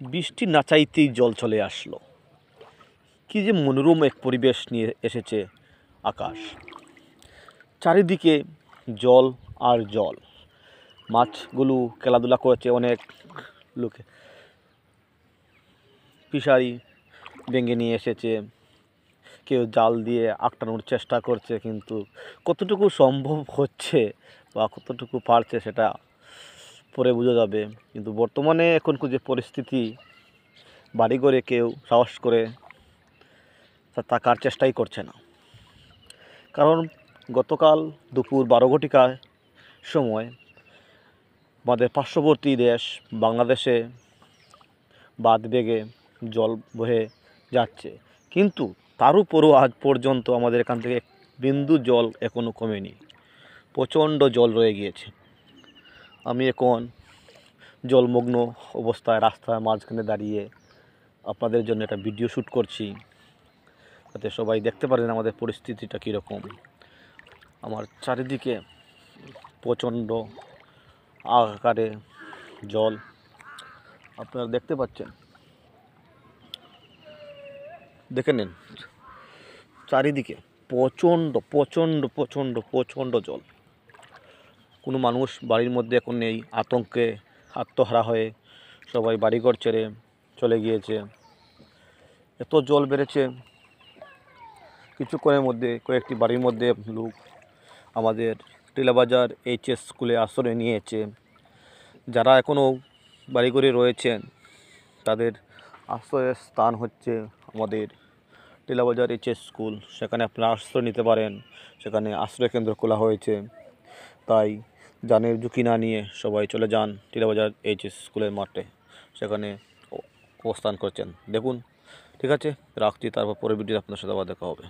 বৃষ্টি না চাইতেই জল চলে আসলো। কী যে মনোরম এক পরিবেশ নিয়ে এসেছে আকাশ, চারিদিকে জল আর জল। মাছগুলো খেলাধুলা করেছে, অনেক লোকে ফিশারি ভেঙে নিয়ে এসেছে, কেউ জাল দিয়ে আটকানোর চেষ্টা করছে, কিন্তু কতটুকু সম্ভব হচ্ছে বা কতটুকু পারছে সেটা পরে বোঝা যাবে। কিন্তু বর্তমানে এখনকার যে পরিস্থিতি, বাড়িঘরে কেউ সাহস করে থাকার চেষ্টাই করছে না। কারণ গতকাল দুপুর 12 ঘটিকার সময় আমাদের পার্শ্ববর্তী দেশ বাংলাদেশে বাঁধ ভেঙে জল বয়ে যাচ্ছে, কিন্তু তার উপরও আজ পর্যন্ত আমাদের এখান থেকে বিন্দু জল এখনও কমেনি, প্রচণ্ড জল রয়ে গিয়েছে। আমি এখন জলমগ্ন অবস্থায় রাস্তার মাঝখানে দাঁড়িয়ে আপনাদের জন্য একটা ভিডিও শ্যুট করছি, যাতে সবাই দেখতে পারেন আমাদের পরিস্থিতিটা কীরকম। আমার চারিদিকে প্রচণ্ড আকারে জল আপনারা দেখতে পাচ্ছেন, দেখে নিন। চারিদিকে প্রচণ্ড প্রচণ্ড প্রচণ্ড প্রচণ্ড জল। কোনো মানুষ বাড়ির মধ্যে এখন নেই, আতঙ্কে আত্মহারা হয়ে সবাই বাড়িঘর ছেড়ে চলে গিয়েছে। এত জল বেড়েছে, কিছুক্ষণের মধ্যে কয়েকটি বাড়ির মধ্যে লোক আমাদের টিলাবাজার এইচএস স্কুলে আশ্রয় নিয়েছে। যারা এখনও বাড়িঘরে রয়েছেন তাদের আশ্রয়ের স্থান হচ্ছে আমাদের টিলাবাজার এইচএস স্কুল। সেখানে আপনারা আশ্রয় নিতে পারেন, সেখানে আশ্রয় কেন্দ্র খোলা হয়েছে। তাই জানের ঝুঁকি না নিয়ে সবাই চলে যান টিলাবাজার এইচএস স্কুলের মাঠে, সেখানে অবস্থান করছেন। দেখুন, ঠিক আছে, রাখছি, তারপর পরের ভিডিও আপনার সাথে আবার দেখা হবে।